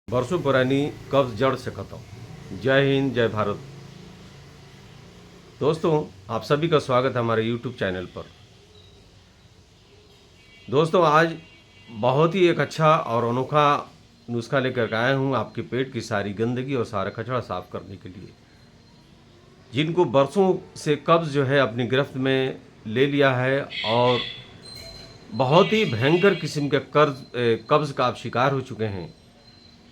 बरसों पुरानी कब्ज जड़ से खत्म। जय हिंद, जय भारत। दोस्तों, आप सभी का स्वागत है हमारे YouTube चैनल पर। दोस्तों, आज बहुत ही एक अच्छा और अनोखा नुस्खा लेकर आया हूँ आपके पेट की सारी गंदगी और सारा कचरा साफ करने के लिए। जिनको बरसों से कब्ज जो है अपनी गिरफ्त में ले लिया है और बहुत ही भयंकर किस्म के कब्ज का आप शिकार हो चुके हैं,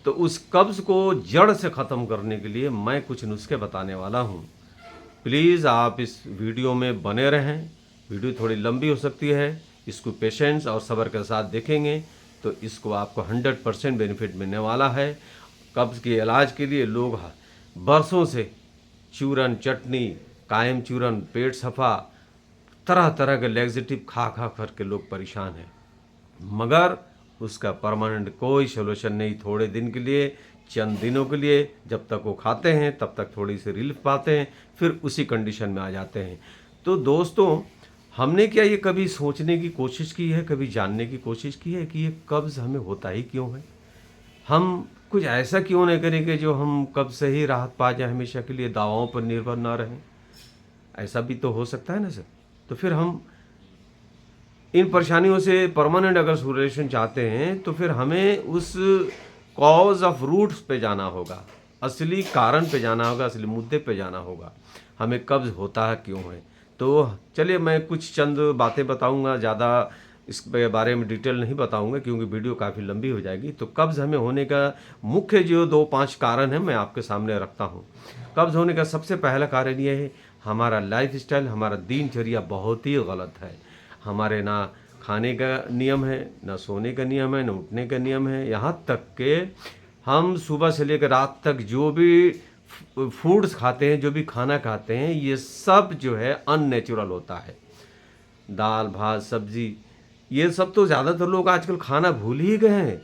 तो उस कब्ज़ को जड़ से ख़त्म करने के लिए मैं कुछ नुस्खे बताने वाला हूँ। प्लीज़ आप इस वीडियो में बने रहें। वीडियो थोड़ी लंबी हो सकती है, इसको पेशेंस और सब्र के साथ देखेंगे तो इसको आपको 100% बेनिफिट मिलने वाला है। कब्ज़ के इलाज के लिए लोग बरसों से चूरन, चटनी, कायम चूरन, पेट सफ़ा, तरह तरह के लैक्सेटिव खा खा कर के लोग परेशान हैं, मगर उसका परमानेंट कोई सोल्यूशन नहीं। थोड़े दिन के लिए, चंद दिनों के लिए जब तक वो खाते हैं तब तक थोड़ी सी रिलीफ पाते हैं, फिर उसी कंडीशन में आ जाते हैं। तो दोस्तों, हमने क्या ये कभी सोचने की कोशिश की है, कभी जानने की कोशिश की है कि ये कब्ज़ हमें होता ही क्यों है? हम कुछ ऐसा क्यों नहीं करेंगे जो हम कब्ज़ से ही राहत पा जाए, हमेशा के लिए दवाओं पर निर्भर ना रहें? ऐसा भी तो हो सकता है ना सर। तो फिर हम इन परेशानियों से परमानेंट अगर सोल्यूशन चाहते हैं तो फिर हमें उस कॉज ऑफ रूट्स पे जाना होगा, असली कारण पे जाना होगा, असली मुद्दे पे जाना होगा। हमें कब्ज़ होता है क्यों है? तो चलिए मैं कुछ चंद बातें बताऊंगा, ज़्यादा इस बारे में डिटेल नहीं बताऊंगा क्योंकि वीडियो काफ़ी लंबी हो जाएगी। तो कब्ज़ हमें होने का मुख्य जो 2-5 कारण हैं मैं आपके सामने रखता हूँ। कब्ज़ होने का सबसे पहला कारण ये है, हमारा लाइफ स्टाइल, हमारा दिनचर्या बहुत ही गलत है। हमारे ना खाने का नियम है, ना सोने का नियम है, ना उठने का नियम है। यहाँ तक कि हम सुबह से लेकर रात तक जो भी फूड्स खाते हैं, जो भी खाना खाते हैं, ये सब जो है अननेचुरल होता है। दाल, भात, सब्जी, ये सब तो ज़्यादातर लोग आजकल खाना भूल ही गए हैं।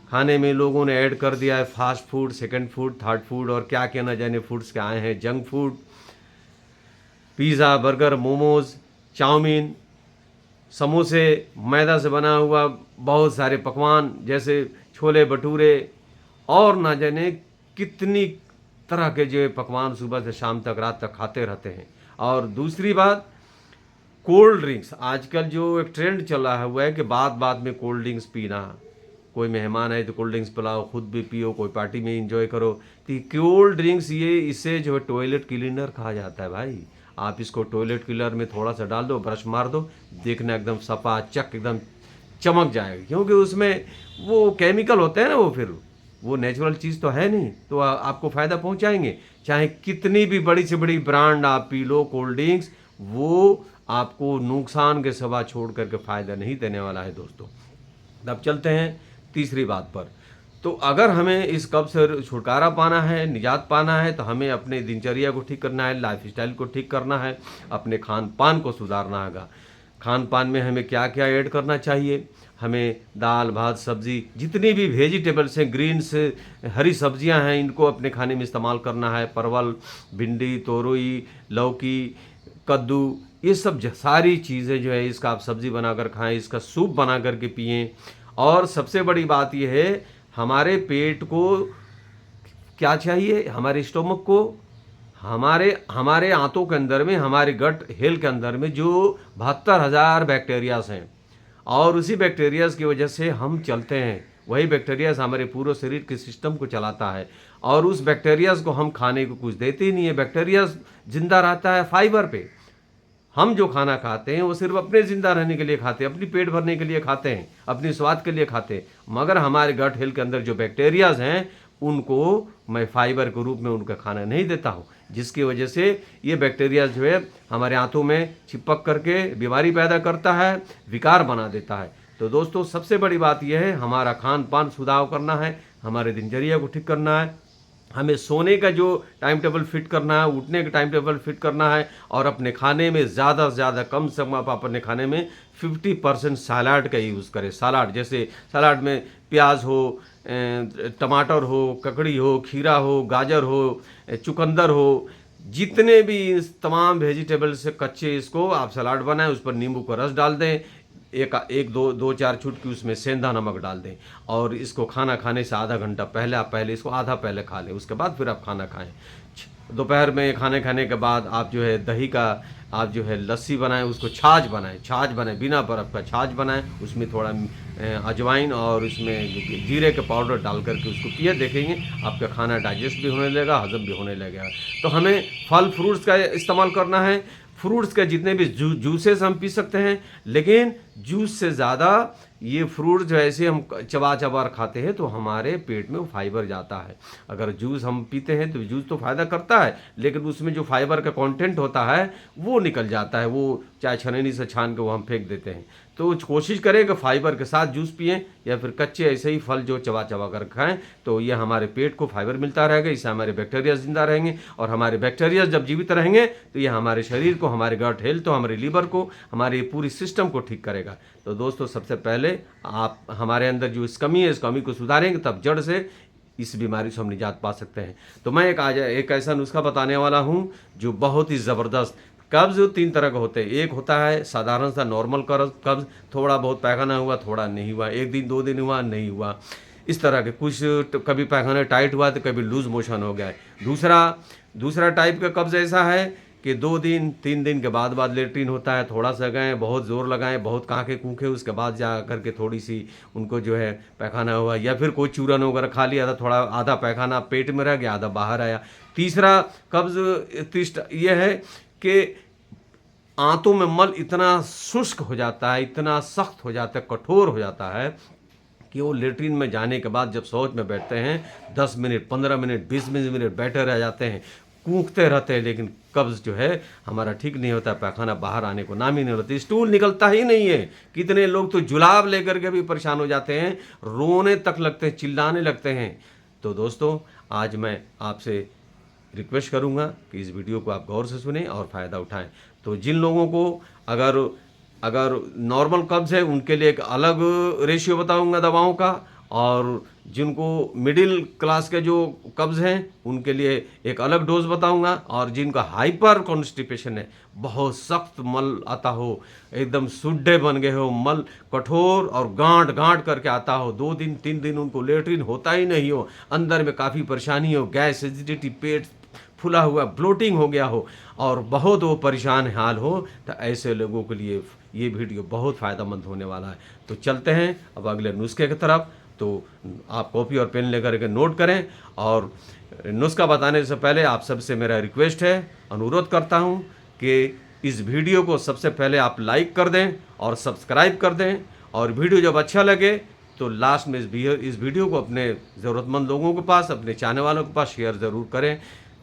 खाने में लोगों ने ऐड कर दिया है fast food, second food, third food और क्या क्या न जाने फूड्स के आए हैं, junk food, pizza, burger, momos, chowmein, समोसे, मैदा से बना हुआ बहुत सारे पकवान जैसे छोले भटूरे और ना जाने कितनी तरह के जो पकवान सुबह से शाम तक, रात तक खाते रहते हैं। और दूसरी बात, कोल्ड ड्रिंक्स। आजकल जो एक ट्रेंड चला हुआ है कि बात बात में कोल्ड ड्रिंक्स पीना। कोई मेहमान आए तो कोल्ड ड्रिंक्स पिलाओ, खुद भी पियो, कोई पार्टी में एंजॉय करो। तो ये कोल्ड ड्रिंक्स, ये इसे जो है टॉयलेट क्लीनर कहा जाता है भाई। आप इसको टॉयलेट क्लीनर में थोड़ा सा डाल दो, ब्रश मार दो, देखना एकदम सफा चक एकदम चमक जाएगा, क्योंकि उसमें वो केमिकल होते हैं ना, वो फिर वो नेचुरल चीज़ तो है नहीं, तो आपको फ़ायदा पहुंचाएंगे। चाहे कितनी भी बड़ी से बड़ी ब्रांड आप पी लो कोल्ड ड्रिंक्स, वो आपको नुकसान के सिवा छोड़ करके फ़ायदा नहीं देने वाला है दोस्तों। अब चलते हैं तीसरी बात पर। तो अगर हमें इस कब्ज से छुटकारा पाना है, निजात पाना है, तो हमें अपने दिनचर्या को ठीक करना है, लाइफ स्टाइल को ठीक करना है, अपने खान पान को सुधारना होगा। खान पान में हमें क्या क्या ऐड करना चाहिए? हमें दाल, भात, सब्जी, जितनी भी वेजिटेबल्स हैं, ग्रीन्स, हरी सब्जियां हैं, इनको अपने खाने में इस्तेमाल करना है। परवल, भिंडी, तोरई, लौकी, कद्दू, ये सब सारी चीज़ें जो है इसका आप सब्ज़ी बनाकर खाएं, इसका सूप बना करके पिएं। और सबसे बड़ी बात यह है, हमारे पेट को क्या चाहिए? हमारे स्टोमक को, हमारे हमारे आंतों के अंदर में, हमारे गट हेल के अंदर में जो 72,000 बैक्टीरियाज हैं, और उसी बैक्टीरियाज की वजह से हम चलते हैं। वही बैक्टीरियाज हमारे पूरे शरीर के सिस्टम को चलाता है, और उस बैक्टीरियाज को हम खाने को कुछ देते ही नहीं है। बैक्टीरियाज जिंदा रहता है फाइबर पे। हम जो खाना खाते हैं वो सिर्फ अपने ज़िंदा रहने के लिए खाते हैं, अपनी पेट भरने के लिए खाते हैं, अपनी स्वाद के लिए खाते हैं, मगर हमारे गट हेल्थ के अंदर जो बैक्टीरियाज हैं उनको मैं फाइबर के रूप में उनका खाना नहीं देता हूँ, जिसकी वजह से ये बैक्टीरिया जो है हमारे आंतों में चिपक करके बीमारी पैदा करता है, विकार बना देता है। तो दोस्तों, सबसे बड़ी बात यह है, हमारा खान पान सुधार करना है, हमारे दिनचर्या को ठीक करना है, हमें सोने का जो टाइम टेबल फिट करना है, उठने का टाइम टेबल फिट करना है, और अपने खाने में ज़्यादा से ज़्यादा, कम से कम आप अपने खाने में 50% सलाद का यूज़ करें। सलाद जैसे सलाद में प्याज हो, टमाटर हो, ककड़ी हो, खीरा हो, गाजर हो, चुकंदर हो, जितने भी तमाम वेजिटेबल से कच्चे इसको आप सलाद बनाएं, उस पर नींबू का रस डाल दें, एक दो चार चुटकी उसमें सेंधा नमक डाल दें और इसको खाना खाने से आधा घंटा पहले आप पहले इसको आधा पहले खा लें, उसके बाद फिर आप खाना खाएं। दोपहर में खाने खाने के बाद आप जो है दही का आप जो है लस्सी बनाएं, उसको छाछ बनाएं बिना बर्फ़ का छाछ बनाएं, उसमें थोड़ा अजवाइन और उसमें जीरे के पाउडर डाल करके उसको पिए, देखेंगे आपका खाना डाइजेस्ट भी होने लगेगा, हजम भी होने लगेगा। तो हमें फल फ्रूट्स का इस्तेमाल करना है। फ्रूट्स के जितने भी जूसेस हम पी सकते हैं, लेकिन जूस से ज़्यादा ये फ्रूट जो ऐसे हम चबा चबा खाते हैं तो हमारे पेट में वो फाइबर जाता है। अगर जूस हम पीते हैं तो जूस तो फ़ायदा करता है, लेकिन उसमें जो फाइबर का कंटेंट होता है वो निकल जाता है, वो चाहे छलनी से छान के वो हम फेंक देते हैं। तो कोशिश करें कि फाइबर के साथ जूस पिएं या फिर कच्चे ऐसे ही फल जो चबा चबा कर खाएं, तो ये हमारे पेट को फाइबर मिलता रहेगा, इससे हमारे बैक्टीरिया जिंदा रहेंगे और हमारे बैक्टीरिया जब जीवित रहेंगे तो ये हमारे शरीर को, हमारे गट हेल्थ को, हमारे लीवर को, हमारे पूरी सिस्टम को ठीक करेगा। तो दोस्तों सबसे पहले आप हमारे अंदर जो इस कमी है इस कमी को सुधारेंगे तब जड़ से इस बीमारी से हम निजात पा सकते हैं। तो मैं एक ऐसा नुस्खा बताने वाला हूँ जो बहुत ही ज़बरदस्त। कब्ज़ 3 तरह का होते हैं। एक होता है साधारण सा नॉर्मल कब्ज़, थोड़ा बहुत पैखाना हुआ, थोड़ा नहीं हुआ, 1 दिन 2 दिन हुआ, नहीं हुआ, इस तरह के कुछ कभी पैखाना टाइट हुआ तो कभी लूज़ मोशन हो गया है। दूसरा टाइप का कब्ज़ ऐसा है कि 2 दिन 3 दिन के बाद लेट्रिन होता है, थोड़ा सा गए, बहुत ज़ोर लगाएं, बहुत कांखे कूखे, उसके बाद जा करके थोड़ी सी उनको जो है पैखाना हुआ, या फिर कोई चूरन वगैरह खा लिया था, थोड़ा आधा पैखाना पेट में रह गया, आधा बाहर आया। तीसरा कब्ज़ ये है कि आंतों में मल इतना शुष्क हो जाता है, इतना सख्त हो जाता है, कठोर हो जाता है कि वो लेटरिन में जाने के बाद जब शौच में बैठते हैं 10 मिनट 15 मिनट 20 मिनट बैठे रह जाते हैं, कूकते रहते हैं, लेकिन कब्ज़ जो है हमारा ठीक नहीं होता, पैखाना बाहर आने को नाम ही नहीं होता, स्टूल निकलता ही नहीं है। कितने लोग तो जुलाब लेकर के भी परेशान हो जाते हैं, रोने तक लगते हैं, चिल्लाने लगते हैं। तो दोस्तों आज मैं आपसे रिक्वेस्ट करूंगा कि इस वीडियो को आप गौर से सुने और फ़ायदा उठाएं। तो जिन लोगों को अगर नॉर्मल कब्ज़ है उनके लिए एक अलग रेशियो बताऊंगा दवाओं का, और जिनको मिडिल क्लास के जो कब्ज़ हैं उनके लिए एक अलग डोज बताऊंगा, और जिनका हाइपर कॉन्स्टिपेशन है, बहुत सख्त मल आता हो, एकदम सुड्ढे बन गए हो, मल कठोर और गांठ करके आता हो, 2 दिन 3 दिन उनको लेटरिन होता ही नहीं हो, अंदर में काफ़ी परेशानी हो, गैस एसिडिटी, पेट फुला हुआ, ब्लोटिंग हो गया हो और बहुत वो परेशान हाल हो, तो ऐसे लोगों के लिए ये वीडियो बहुत फ़ायदेमंद होने वाला है। तो चलते हैं अब अगले नुस्खे की तरफ। तो आप कॉपी और पेन लेकर के नोट करें, और नुस्खा बताने से पहले आप सबसे मेरा रिक्वेस्ट है, अनुरोध करता हूं कि इस वीडियो को सबसे पहले आप लाइक कर दें और सब्सक्राइब कर दें, और वीडियो जब अच्छा लगे तो लास्ट में इस वीडियो को अपने ज़रूरतमंद लोगों के पास, अपने चाहने वालों के पास शेयर ज़रूर करें।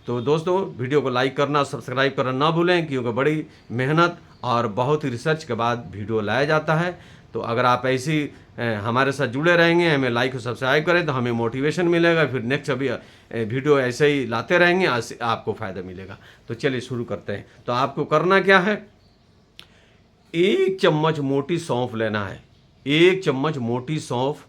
तो दोस्तों वीडियो को लाइक करना, सब्सक्राइब करना ना भूलें, क्योंकि बड़ी मेहनत और बहुत ही रिसर्च के बाद वीडियो लाया जाता है। तो अगर आप ऐसी हमारे साथ जुड़े रहेंगे, हमें लाइक और सब्सक्राइब करें, तो हमें मोटिवेशन मिलेगा, फिर नेक्स्ट अभी वीडियो ऐसे ही लाते रहेंगे, आपको फ़ायदा मिलेगा। तो चलिए शुरू करते हैं। तो आपको करना क्या है, 1 चम्मच मोटी सौंफ लेना है। 1 चम्मच मोटी सौंफ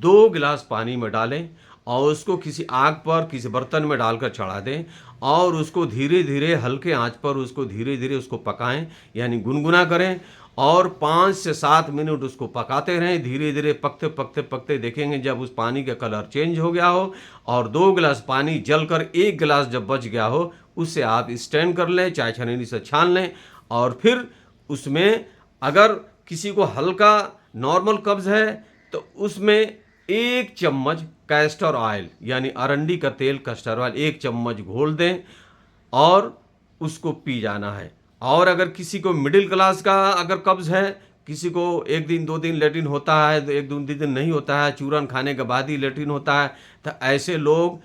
2 गिलास पानी में डालें और उसको किसी आग पर, किसी बर्तन में डालकर चढ़ा दें, और उसको धीरे धीरे हल्के आंच पर उसको धीरे धीरे उसको पकाएं, यानी गुनगुना करें, और 5 से 7 मिनट उसको पकाते रहें। धीरे धीरे पकते पकते पकते देखेंगे जब उस पानी का कलर चेंज हो गया हो और 2 गिलास पानी जलकर 1 गिलास जब बच गया हो, उससे आप स्टैंड कर लें, चाहे छलनी से छान लें। और फिर उसमें अगर किसी को हल्का नॉर्मल कब्ज़ है तो उसमें 1 चम्मच कैस्टर ऑयल यानी अरंडी का तेल, कैस्टर ऑयल 1 चम्मच घोल दें और उसको पी जाना है। और अगर किसी को मिडिल क्लास का अगर कब्ज़ है, किसी को 1 दिन 2 दिन लेट्रिन होता है, तो 1 2 दिन नहीं होता है, चूरन खाने के बाद ही लेट्रिन होता है, तो ऐसे लोग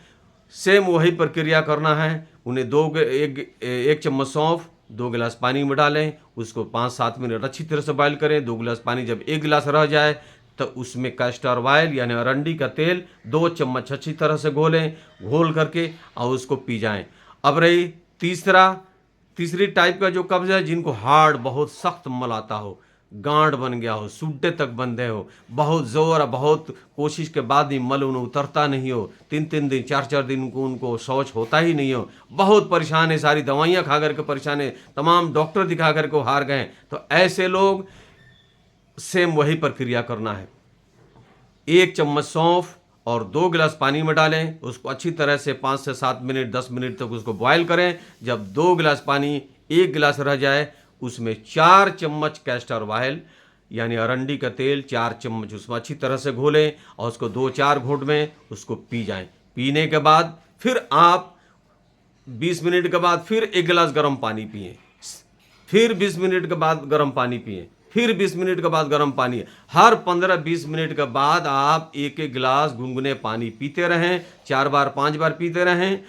सेम वही प्रक्रिया करना है। उन्हें 1 चम्मच सौंफ 2 गिलास पानी में डालें, उसको 5-7 मिनट अच्छी तरह से बॉयल करें। 2 गिलास पानी जब 1 गिलास रह जाए तो उसमें कैस्टर ऑयल यानी अरंडी का तेल 2 चम्मच अच्छी तरह से घोल करके और उसको पी जाएं। अब रही तीसरी टाइप का जो कब्ज़ है, जिनको हार्ड बहुत सख्त मल आता हो, गांठ बन गया हो, सुड्डे तक बंधे हो, बहुत ज़ोर और बहुत कोशिश के बाद भी मल उन्हें उतरता नहीं हो, 3-3 दिन 4-4 दिन उनको शौच होता ही नहीं हो, बहुत परेशान है, सारी दवाइयाँ खा करके परेशान है, तमाम डॉक्टर दिखा करके हार गए, तो ऐसे लोग सेम वही प्रक्रिया करना है। 1 चम्मच सौंफ और 2 गिलास पानी में डालें, उसको अच्छी तरह से 5 से 7 मिनट 10 मिनट तक उसको बॉयल करें। जब 2 गिलास पानी 1 गिलास रह जाए, उसमें 4 चम्मच कैस्टर ऑयल यानी अरंडी का तेल 4 चम्मच उसमें अच्छी तरह से घोलें और उसको 2-4 घूंट में उसको पी जाएं। पीने के बाद फिर आप 20 मिनट के बाद फिर 1 गिलास गर्म पानी पिएं, फिर 20 मिनट के बाद गर्म पानी पिएं, फिर 20 मिनट के बाद गर्म पानी। हर 15-20 मिनट के बाद आप 1-1 गिलास गुनगुने पानी पीते रहें, 4 बार 5 बार पीते रहें।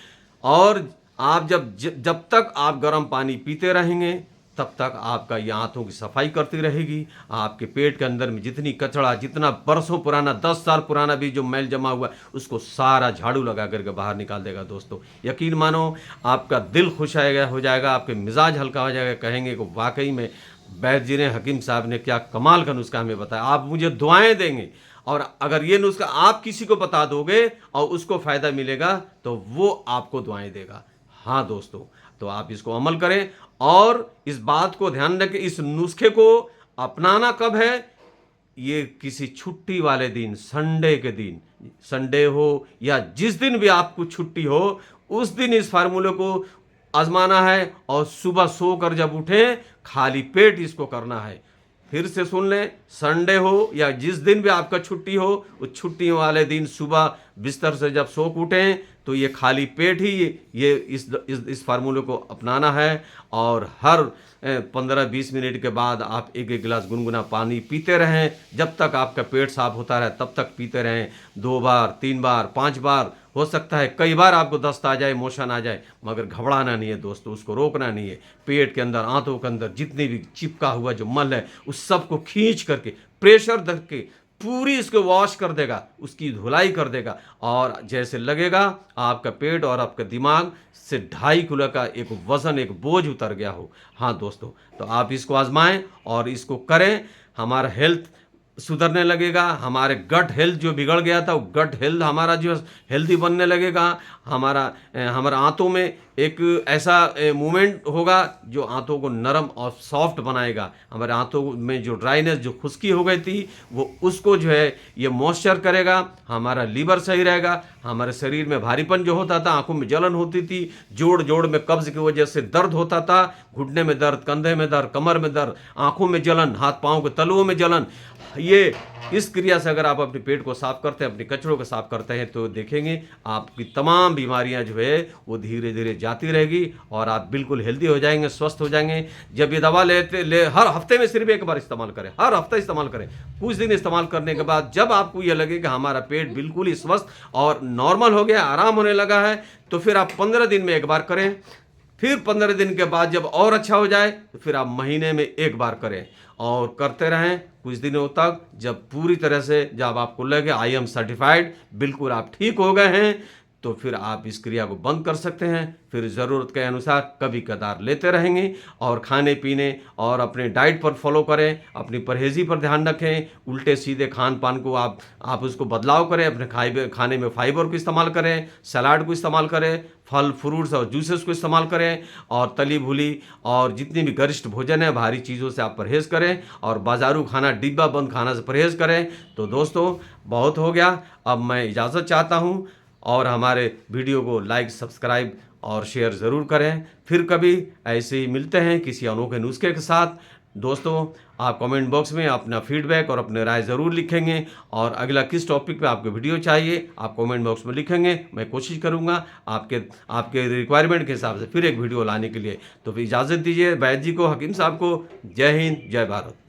और आप जब तक आप गर्म पानी पीते रहेंगे तब तक आपका ये आंतों की सफाई करती रहेगी। आपके पेट के अंदर में जितनी कचड़ा, जितना बरसों पुराना 10 साल पुराना भी जो मैल जमा हुआ है, उसको सारा झाड़ू लगा करके बाहर निकाल देगा। दोस्तों यकीन मानो, आपका दिल खुश हो जाएगा, आपके मिजाज हल्का हो जाएगा, कहेंगे कि वाकई में वैद्य जी ने, हकीम साहब ने क्या कमाल का नुस्खा हमें बताया। आप मुझे दुआएं देंगे और अगर ये नुस्खा आप किसी को बता दोगे और उसको फ़ायदा मिलेगा तो वो आपको दुआएं देगा। हाँ दोस्तों, तो आप इसको अमल करें और इस बात को ध्यान रखें, इस नुस्खे को अपनाना कब है? ये किसी छुट्टी वाले दिन, संडे के दिन, संडे हो या जिस दिन भी आपको छुट्टी हो, उस दिन इस फार्मूले को आजमाना है और सुबह सोकर जब उठें खाली पेट इसको करना है। फिर से सुन लें, संडे हो या जिस दिन भी आपका छुट्टी हो, उस छुट्टी वाले दिन सुबह बिस्तर से जब सो उठें तो ये खाली पेट ही ये इस फार्मूले को अपनाना है। और हर 15-20 मिनट के बाद आप 1-1 गिलास गुनगुना पानी पीते रहें। जब तक आपका पेट साफ होता रहे तब तक पीते रहें। 2 बार 3 बार 5 बार, हो सकता है कई बार आपको दस्त आ जाए, मोशन आ जाए, मगर घबराना नहीं है दोस्तों, उसको रोकना नहीं है। पेट के अंदर, आंतों के अंदर जितनी भी चिपका हुआ जो मल है उस सब को खींच करके, प्रेशर दे के पूरी इसको वॉश कर देगा, उसकी धुलाई कर देगा। और जैसे लगेगा आपका पेट और आपका दिमाग से 2.5 किलो का एक वजन, एक बोझ उतर गया हो। हाँ दोस्तों, तो आप इसको आजमाएं और इसको करें। हमारा हेल्थ सुधरने लगेगा, हमारे गट हेल्थ जो बिगड़ गया था वो गट हेल्थ हमारा जो हेल्दी बनने लगेगा। हमारा आंतों में एक ऐसा मूवमेंट होगा जो आंतों को नरम और सॉफ्ट बनाएगा। हमारे आंतों में जो ड्राइनेस, जो खुश्की हो गई थी, वो उसको जो है ये मॉइस्चर करेगा। हमारा लीवर सही रहेगा। हमारे शरीर में भारीपन जो होता था, आंखों में जलन होती थी, जोड़ में कब्ज की वजह से दर्द होता था, घुटने में दर्द, कंधे में दर्द, कमर में दर्द, आंखों में जलन, हाथ पाँव के तलुओं में जलन, ये इस क्रिया से अगर आप अपने पेट को साफ करते हैं, अपने कचरों को साफ करते हैं, तो देखेंगे आपकी तमाम बीमारियां जो है वो धीरे धीरे जाती रहेगी और आप बिल्कुल हेल्दी हो जाएंगे, स्वस्थ हो जाएंगे। जब ये दवा हर हफ्ते में सिर्फ 1 बार इस्तेमाल करें, हर हफ्ते इस्तेमाल करें। कुछ दिन इस्तेमाल करने के बाद जब आपको ये लगे कि हमारा पेट बिल्कुल ही स्वस्थ और नॉर्मल हो गया, आराम होने लगा है, तो फिर आप 15 दिन में 1 बार करें। फिर 15 दिन के बाद जब और अच्छा हो जाए तो फिर आप महीने में 1 बार करें और करते रहें कुछ दिनों तक। जब पूरी तरह से जब आपको लगे आई एम सर्टिफाइड, बिल्कुल आप ठीक हो गए हैं, तो फिर आप इस क्रिया को बंद कर सकते हैं। फिर ज़रूरत के अनुसार कभी कदार लेते रहेंगे और खाने पीने और अपने डाइट पर फॉलो करें, अपनी परहेज़ी पर ध्यान रखें। उल्टे सीधे खान पान को आप उसको बदलाव करें, अपने खाने में फाइबर को इस्तेमाल करें, सलाद को इस्तेमाल करें, फल फ्रूट्स और जूसेस को इस्तेमाल करें और तली भुली और जितनी भी गरिष्ठ भोजन है, भारी चीज़ों से आप परहेज़ करें और बाजारू खाना, डिब्बा बंद खाना से परहेज़ करें। तो दोस्तों बहुत हो गया, अब मैं इजाज़त चाहता हूँ और हमारे वीडियो को लाइक, सब्सक्राइब और शेयर ज़रूर करें। फिर कभी ऐसे ही मिलते हैं किसी अनोखे नुस्खे के साथ। दोस्तों आप कमेंट बॉक्स में अपना फीडबैक और अपने राय ज़रूर लिखेंगे और अगला किस टॉपिक पे आपको वीडियो चाहिए आप कमेंट बॉक्स में लिखेंगे। मैं कोशिश करूँगा आपके रिक्वायरमेंट के हिसाब से फिर एक वीडियो लाने के लिए। तो फिर इजाज़त दीजिए वैद्य जी को, हकीम साहब को। जय हिंद, जय भारत।